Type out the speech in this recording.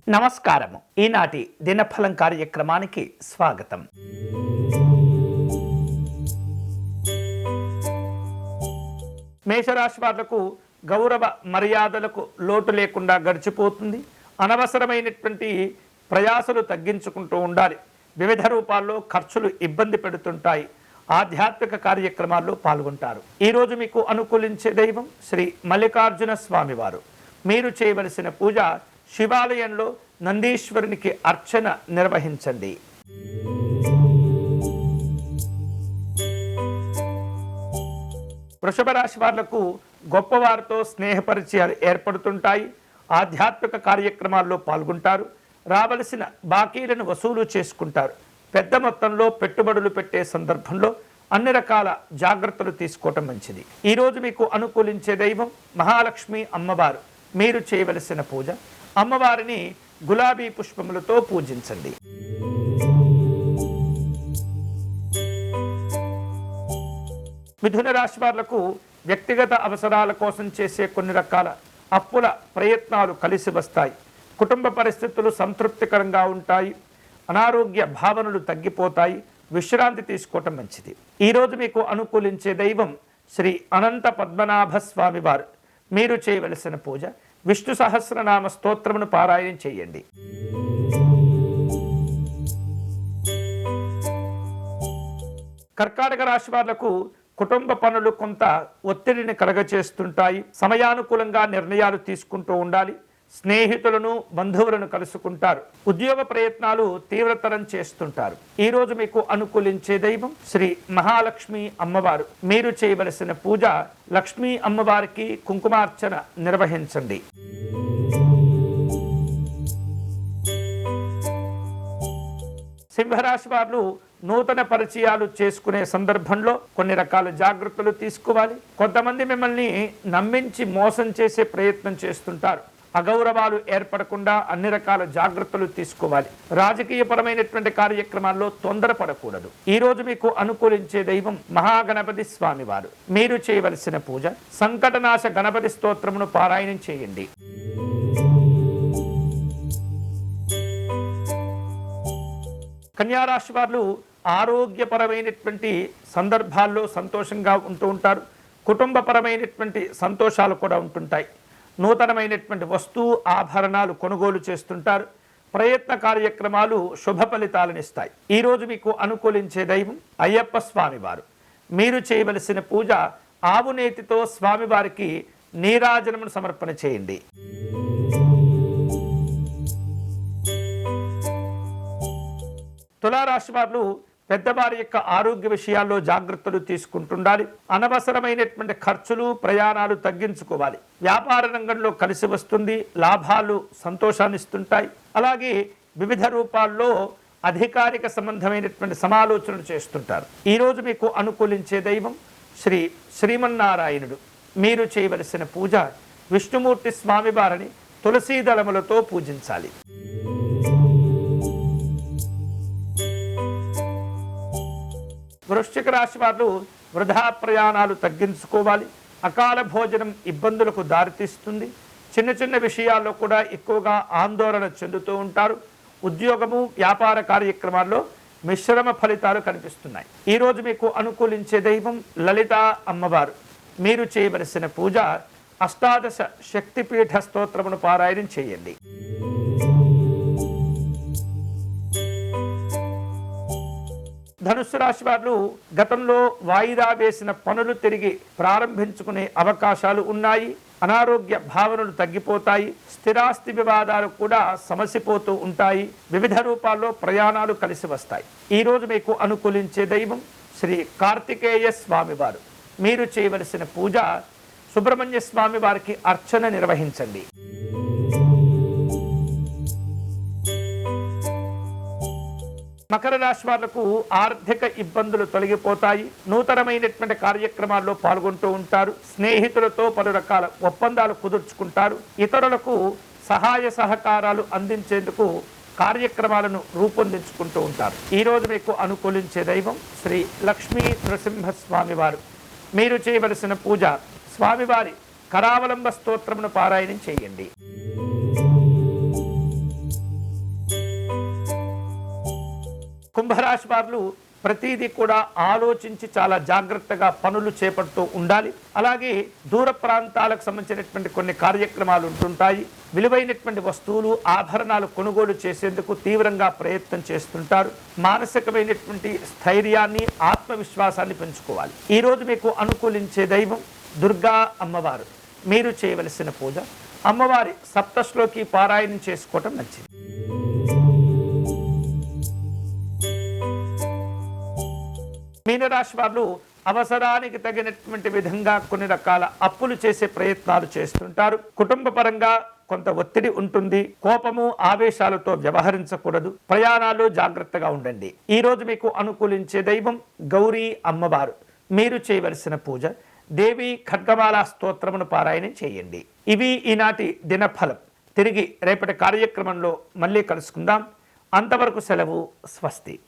నమస్కారము. ఈనాటి దినఫలం కార్యక్రమానికి స్వాగతం. మేషరాశి వాళ్లకు గౌరవ మర్యాదలకు లోటు లేకుండా గడిచిపోతుంది. అనవసరమైనటువంటి ప్రయాసలు తగ్గించుకుంటూ ఉండాలి. వివిధ రూపాల్లో ఖర్చులు ఇబ్బంది పెడుతుంటాయి. ఆధ్యాత్మిక కార్యక్రమాల్లో పాల్గొంటారు. ఈరోజు మీకు అనుకూలించే దైవం శ్రీ మల్లికార్జున స్వామివారు. మీరు చేయవలసిన పూజ శివాలయంలో నందీశ్వరునికి అర్చన నిర్వహించండి. వృషభ రాశి వాళ్లకు గొప్పవారితో స్నేహ పరిచయాలు ఏర్పడుతుంటాయి. ఆధ్యాత్మిక కార్యక్రమాల్లో పాల్గొంటారు. రావలసిన బాకీలను వసూలు చేసుకుంటారు. పెద్ద మొత్తంలో పెట్టుబడులు పెట్టే సందర్భంలో అన్ని రకాల జాగ్రత్తలు తీసుకోవటం మంచిది. ఈరోజు మీకు అనుకూలించే దైవం మహాలక్ష్మి అమ్మవారు. మీరు చేయవలసిన పూజ అమ్మవారిని గులాబీ పుష్పములతో పూజించండి. మిథున రాశి వాళ్లకు వ్యక్తిగత అవసరాల కోసం చేసే కొన్ని రకాల అప్పుల ప్రయత్నాలు కలిసి వస్తాయి. కుటుంబ పరిస్థితులు సంతృప్తికరంగా ఉంటాయి. అనారోగ్య భావనలు తగ్గిపోతాయి. విశ్రాంతి తీసుకోవటం మంచిది. ఈరోజు మీకు అనుకూలించే దైవం శ్రీ అనంత పద్మనాభ స్వామి వారు. మీరు చేయవలసిన పూజ విష్ణు సహస్రనామ స్తోత్రమును పారాయణం చేయండి. కర్కాటక రాశి వాళ్లకు కుటుంబ పనులు కొంత ఒత్తిడిని కలగచేస్తుంటాయి. సమయానుకూలంగా నిర్ణయాలు తీసుకుంటూ ఉండాలి. స్నేహితులను బంధువులను కలుసుకుంటారు. ఉద్యోగ ప్రయత్నాలు తీవ్రతరం చేస్తుంటారు. ఈరోజు మీకు అనుకూలించే దైవం శ్రీ మహాలక్ష్మి అమ్మవారు. మీరు చేయవలసిన పూజ లక్ష్మీ అమ్మవారికి కుంకుమార్చన నిర్వహించండి. సింహరాశి వారు నూతన పరిచయాలు చేసుకునే సందర్భంలో కొన్ని రకాల జాగ్రత్తలు తీసుకోవాలి. కొంతమంది మిమ్మల్ని నమ్మించి మోసం చేసే ప్రయత్నం చేస్తుంటారు. అగౌరవాలు ఏర్పడకుండా అన్ని రకాల జాగ్రత్తలు తీసుకోవాలి. రాజకీయపరమైనటువంటి కార్యక్రమాల్లో తొందరపడకూడదు. ఈరోజు మీకు అనుకూలించే దైవం మహాగణపతి స్వామివారు. మీరు చేయవలసిన పూజ సంకటనాశ గణపతి స్తోత్రమును పారాయణం చేయండి. కన్యారాశి వారు ఆరోగ్యపరమైనటువంటి సందర్భాల్లో సంతోషంగా ఉంటూ ఉంటారు. కుటుంబపరమైనటువంటి సంతోషాలు కూడా ఉంటుంటాయి. నూతనమైనటువంటి వస్తు ఆభరణాలు కొనుగోలు చేస్తుంటారు. ప్రయత్న కార్యక్రమాలు శుభ ఫలితాలను ఇస్తాయి. ఈరోజు మీకు అనుకూలించే దైవం అయ్యప్ప స్వామివారు. మీరు చేయవలసిన పూజ ఆవు నేతితో స్వామివారికి నీరాజనమును సమర్పణ చేయండి. తులారాశి వారు పెద్దవారి యొక్క ఆరోగ్య విషయాల్లో జాగ్రత్తలు తీసుకుంటుండాలి. అనవసరమైనటువంటి ఖర్చులు ప్రయాణాలు తగ్గించుకోవాలి. వ్యాపార రంగంలో కలిసి వస్తుంది. లాభాలు సంతోషాన్ని ఇస్తుంటాయి. అలాగే వివిధ రూపాల్లో అధికారిక సంబంధమైనటువంటి సమాలోచనలు చేస్తుంటారు. ఈరోజు మీకు అనుకూలించే దైవం శ్రీ శ్రీమన్నారాయణుడు. మీరు చేయవలసిన పూజ విష్ణుమూర్తి స్వామివారిని తులసీ దళములతో పూజించాలి. వృశ్చిక రాశి వారు వృధా ప్రయాణాలు తగ్గించుకోవాలి. అకాల భోజనం ఇబ్బందులకు దారితీస్తుంది. చిన్న చిన్న విషయాల్లో కూడా ఎక్కువగా ఆందోళన చెందుతూ ఉంటారు. ఉద్యోగము వ్యాపార కార్యక్రమాల్లో మిశ్రమ ఫలితాలు కనిపిస్తున్నాయి. ఈరోజు మీకు అనుకూలించే దైవం లలిత అమ్మవారు. మీరు చేయవలసిన పూజ అష్టాదశ శక్తిపీఠ స్తోత్రమును పారాయణం చేయండి. ధనుస్సు రాశి వారు గతంలో వాయిదా వేసిన పనులు తిరిగి ప్రారంభించుకునే అవకాశాలు ఉన్నాయి. అనారోగ్య భావనలు తగ్గిపోతాయి. స్థిరాస్తి వివాదాలు కూడా సమసిపోతూ ఉంటాయి. వివిధ రూపాల్లో ప్రయాణాలు కలిసి వస్తాయి. ఈరోజు మీకు అనుకూలించే దైవం శ్రీ కార్తికేయ స్వామివారు. మీరు చేయవలసిన పూజ సుబ్రహ్మణ్య స్వామి వారికి అర్చన నిర్వహించండి. మకర రాశి వాళ్లకు ఆర్థిక ఇబ్బందులు తొలగిపోతాయి. నూతనమైనటువంటి కార్యక్రమాల్లో పాల్గొంటూ ఉంటారు. స్నేహితులతో పలు రకాల ఒప్పందాలు కుదుర్చుకుంటారు. ఇతరులకు సహాయ సహకారాలు అందించేందుకు కార్యక్రమాలను రూపొందించుకుంటూ ఉంటారు. ఈరోజు మీకు అనుకూలించే దైవం శ్రీ లక్ష్మీ నృసింహస్వామి వారు. మీరు చేయవలసిన పూజ స్వామివారి కరావలంబ స్తోత్రమును పారాయణం చేయండి. కుంభరాశి వారు ప్రతిదీ కూడా ఆలోచించి చాలా జాగ్రత్తగా పనులు చేపడుతూ ఉండాలి. అలాగే దూర ప్రాంతాలకు సంబంధించినటువంటి కొన్ని కార్యక్రమాలు ఉంటుంటాయి. విలువైనటువంటి వస్తువులు ఆభరణాలు కొనుగోలు చేసేందుకు తీవ్రంగా ప్రయత్నం చేస్తుంటారు. మానసికమైనటువంటి స్థైర్యాన్ని ఆత్మవిశ్వాసాన్ని పెంచుకోవాలి. ఈరోజు మీకు అనుకూలించే దైవం దుర్గా అమ్మవారు. మీరు చేయవలసిన పూజ అమ్మవారి సప్తశ్లోకి పారాయణం చేసుకోవటం మంచిది. మీనరాశి వారు అవసరానికి తగినటువంటి విధంగా కొన్ని రకాల అప్పులు చేసే ప్రయత్నాలు చేస్తుంటారు. కుటుంబ పరంగా కొంత ఒత్తిడి ఉంటుంది. కోపము ఆవేశాలతో వ్యవహరించకూడదు. ప్రయాణాలు జాగ్రత్తగా ఉండండి. ఈ రోజు మీకు అనుకూలించే దైవం గౌరీ అమ్మవారు. మీరు చేయవలసిన పూజ దేవి ఖడ్గమాల స్తోత్రమును పారాయణం చేయండి. ఇవి ఈనాటి దినఫలం. తిరిగి రేపటి కార్యక్రమంలో మళ్ళీ కలుసుకుందాం. అంతవరకు సెలవు. స్వస్తి.